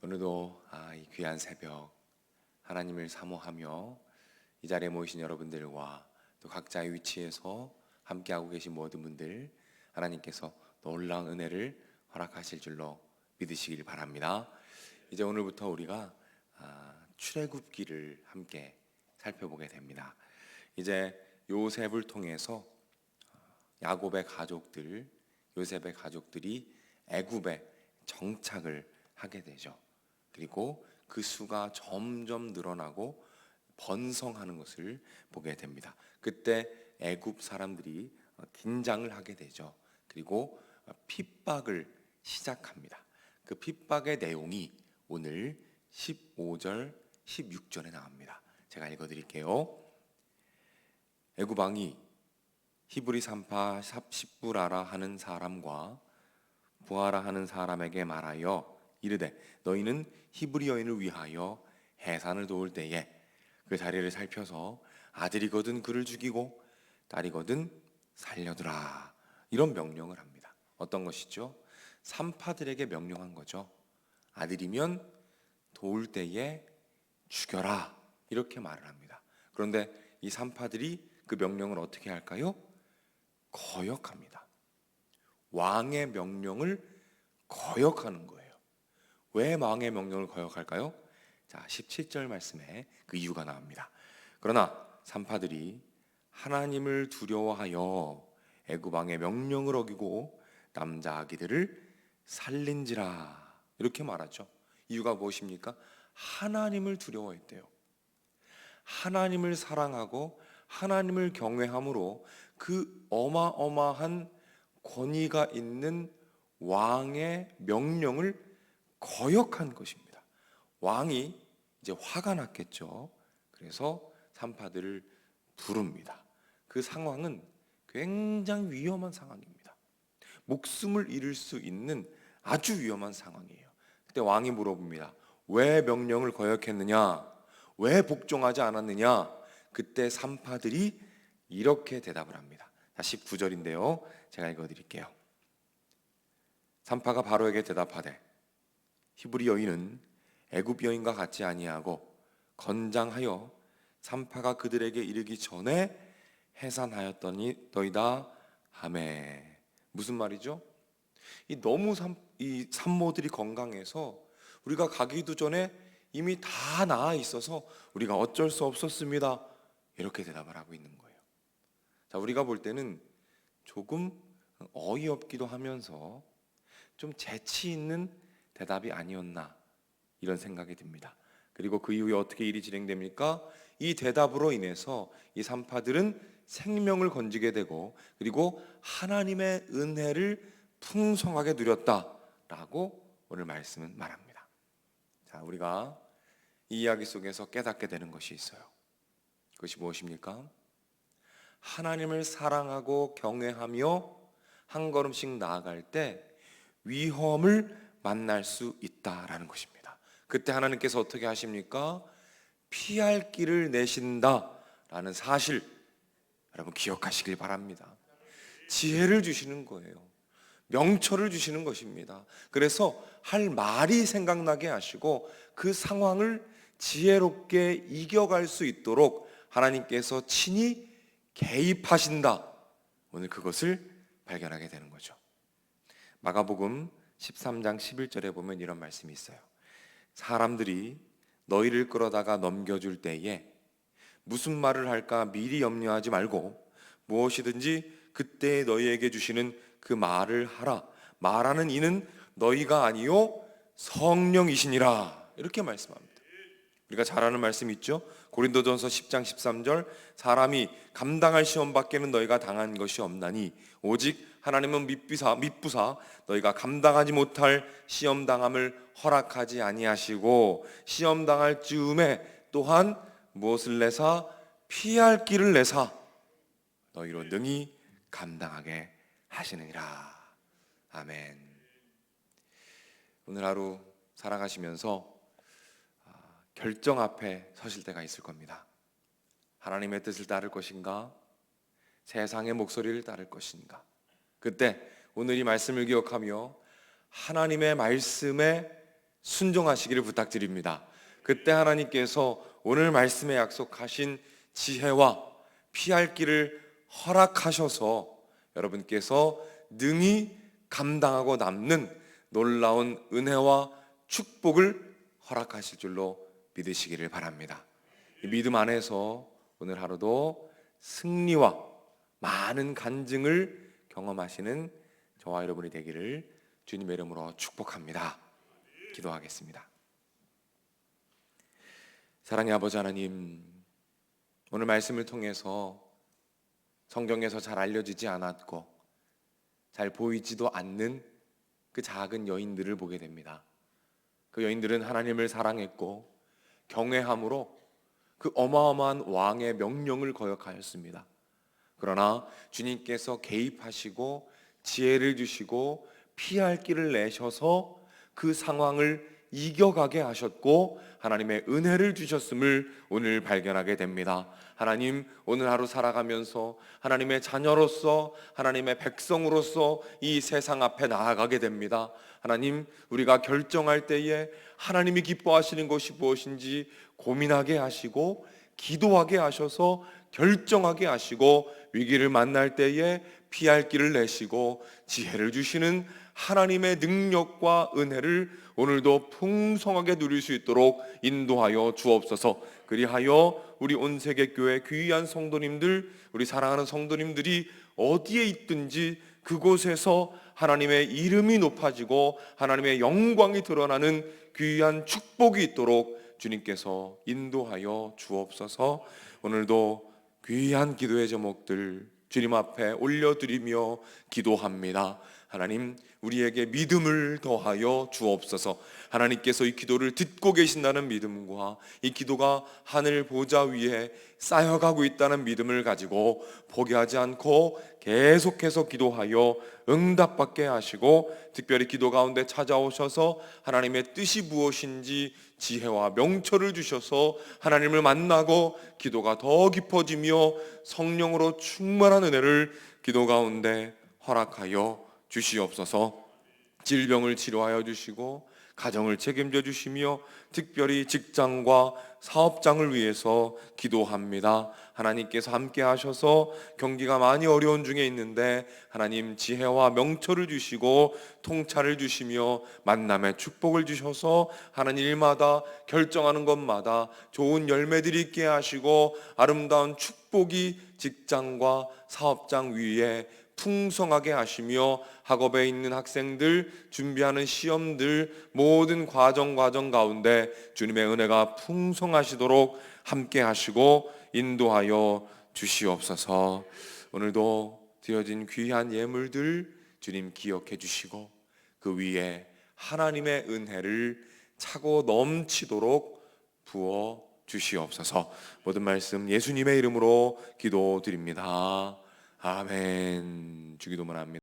오늘도 이 귀한 새벽 하나님을 사모하며 이 자리에 모이신 여러분들과 또 각자의 위치에서 함께하고 계신 모든 분들, 하나님께서 놀라운 은혜를 허락하실 줄로 믿으시길 바랍니다. 이제 오늘부터 우리가 출애굽기를 함께 살펴보게 됩니다. 이제 요셉을 통해서 야곱의 가족들, 요셉의 가족들이 애굽에 정착을 하게 되죠. 그리고 그 수가 점점 늘어나고 번성하는 것을 보게 됩니다. 그때 애굽 사람들이 긴장을 하게 되죠. 그리고 핍박을 시작합니다. 그 핍박의 내용이 오늘 15절, 16절에 나옵니다. 제가 읽어드릴게요. 애굽 왕이 히브리 산파 삽시부라라 하는 사람과 부하라 하는 사람에게 말하여 이르되 너희는 히브리 여인을 위하여 해산을 도울 때에 그 자리를 살펴서 아들이거든 그를 죽이고 딸이거든 살려두라, 이런 명령을 합니다. 어떤 것이죠? 산파들에게 명령한 거죠. 아들이면 도울 때에 죽여라, 이렇게 말을 합니다. 그런데 이 산파들이 그 명령을 어떻게 할까요? 거역합니다. 왕의 명령을 거역하는 거예요. 왜 왕의 명령을 거역할까요? 자, 17절 말씀에 그 이유가 나옵니다. 그러나 산파들이 하나님을 두려워하여 애굽 왕의 명령을 어기고 남자 아기들을 살린지라, 이렇게 말하죠. 이유가 무엇입니까? 하나님을 두려워했대요. 하나님을 사랑하고 하나님을 경외함으로 그 어마어마한 권위가 있는 왕의 명령을 거역한 것입니다. 왕이 이제 화가 났겠죠. 그래서 산파들을 부릅니다. 그 상황은 굉장히 위험한 상황입니다. 목숨을 잃을 수 있는 아주 위험한 상황이에요. 그때 왕이 물어봅니다. 왜 명령을 거역했느냐? 왜 복종하지 않았느냐? 그때 산파들이 이렇게 대답을 합니다. 19절인데요. 제가 읽어드릴게요. 산파가 바로에게 대답하되 히브리 여인은 애굽 여인과 같지 아니하고 건장하여 산파가 그들에게 이르기 전에 해산하였더니 너희다 하매. 무슨 말이죠? 이 산모들이 건강해서 우리가 가기도 전에 이미 다 나아 있어서 우리가 어쩔 수 없었습니다, 이렇게 대답을 하고 있는 거예요. 자, 우리가 볼 때는 조금 어이없기도 하면서 좀 재치 있는 대답이 아니었나, 이런 생각이 듭니다. 그리고 그 이후에 어떻게 일이 진행됩니까? 이 대답으로 인해서 이 산파들은 생명을 건지게 되고 그리고 하나님의 은혜를 풍성하게 누렸다라고 오늘 말씀은 말합니다. 자, 우리가 이 이야기 속에서 깨닫게 되는 것이 있어요. 그것이 무엇입니까? 하나님을 사랑하고 경외하며 한 걸음씩 나아갈 때 위험을 만날 수 있다라는 것입니다. 그때 하나님께서 어떻게 하십니까? 피할 길을 내신다라는 사실, 여러분 기억하시길 바랍니다. 지혜를 주시는 거예요. 명철을 주시는 것입니다. 그래서 할 말이 생각나게 하시고 그 상황을 지혜롭게 이겨갈 수 있도록 하나님께서 친히 개입하신다. 오늘 그것을 발견하게 되는 거죠. 마가복음 13장 11절에 보면 이런 말씀이 있어요. 사람들이 너희를 끌어다가 넘겨줄 때에 무슨 말을 할까 미리 염려하지 말고 무엇이든지 그때 너희에게 주시는 그 말을 하라. 말하는 이는 너희가 아니요 성령이시니라, 이렇게 말씀합니다. 우리가 잘 아는 말씀 있죠? 고린도전서 10장 13절 사람이 감당할 시험 밖에는 너희가 당한 것이 없나니 오직 하나님은 미쁘사 너희가 감당하지 못할 시험 당함을 허락하지 아니하시고 시험 당할 즈음에 또한 무엇을 내사 피할 길을 내사 너희로 능히 감당하게 하시느니라. 아멘. 오늘 하루 살아가시면서 결정 앞에 서실 때가 있을 겁니다. 하나님의 뜻을 따를 것인가? 세상의 목소리를 따를 것인가? 그때 오늘 이 말씀을 기억하며 하나님의 말씀에 순종하시기를 부탁드립니다. 그때 하나님께서 오늘 말씀에 약속하신 지혜와 피할 길을 허락하셔서 여러분께서 능히 감당하고 남는 놀라운 은혜와 축복을 허락하실 줄로 믿으시기를 바랍니다. 이 믿음 안에서 오늘 하루도 승리와 많은 간증을 경험하시는 저와 여러분이 되기를 주님의 이름으로 축복합니다. 기도하겠습니다. 사랑의 아버지 하나님, 오늘 말씀을 통해서 성경에서 잘 알려지지 않았고 잘 보이지도 않는 그 작은 여인들을 보게 됩니다. 그 여인들은 하나님을 사랑했고 경외함으로 그 어마어마한 왕의 명령을 거역하였습니다. 그러나 주님께서 개입하시고 지혜를 주시고 피할 길을 내셔서 그 상황을 이겨가게 하셨고 하나님의 은혜를 주셨음을 오늘 발견하게 됩니다. 하나님, 오늘 하루 살아가면서 하나님의 자녀로서 하나님의 백성으로서 이 세상 앞에 나아가게 됩니다. 하나님, 우리가 결정할 때에 하나님이 기뻐하시는 것이 무엇인지 고민하게 하시고 기도하게 하셔서 결정하게 하시고 위기를 만날 때에 피할 길을 내시고 지혜를 주시는 하나님의 능력과 은혜를 오늘도 풍성하게 누릴 수 있도록 인도하여 주옵소서. 그리하여 우리 온세계교회 귀한 성도님들, 우리 사랑하는 성도님들이 어디에 있든지 그곳에서 하나님의 이름이 높아지고 하나님의 영광이 드러나는 귀한 축복이 있도록 주님께서 인도하여 주옵소서. 오늘도 귀한 기도의 제목들 주님 앞에 올려드리며 기도합니다. 하나님, 우리에게 믿음을 더하여 주옵소서. 하나님께서 이 기도를 듣고 계신다는 믿음과 이 기도가 하늘 보좌 위에 쌓여가고 있다는 믿음을 가지고 포기하지 않고 계속해서 기도하여 응답받게 하시고 특별히 기도 가운데 찾아오셔서 하나님의 뜻이 무엇인지 지혜와 명철을 주셔서 하나님을 만나고 기도가 더 깊어지며 성령으로 충만한 은혜를 기도 가운데 허락하여 주시옵소서. 질병을 치료하여 주시고 가정을 책임져 주시며 특별히 직장과 사업장을 위해서 기도합니다. 하나님께서 함께 하셔서 경기가 많이 어려운 중에 있는데 하나님 지혜와 명철을 주시고 통찰을 주시며 만남의 축복을 주셔서 하나님 일마다 결정하는 것마다 좋은 열매들이 있게 하시고 아름다운 축복이 직장과 사업장 위에 풍성하게 하시며 학업에 있는 학생들, 준비하는 시험들, 모든 과정 가운데 주님의 은혜가 풍성하시도록 함께 하시고 인도하여 주시옵소서. 오늘도 드려진 귀한 예물들 주님 기억해 주시고 그 위에 하나님의 은혜를 차고 넘치도록 부어 주시옵소서. 모든 말씀 예수님의 이름으로 기도드립니다. 아멘. 주기도문 합니다.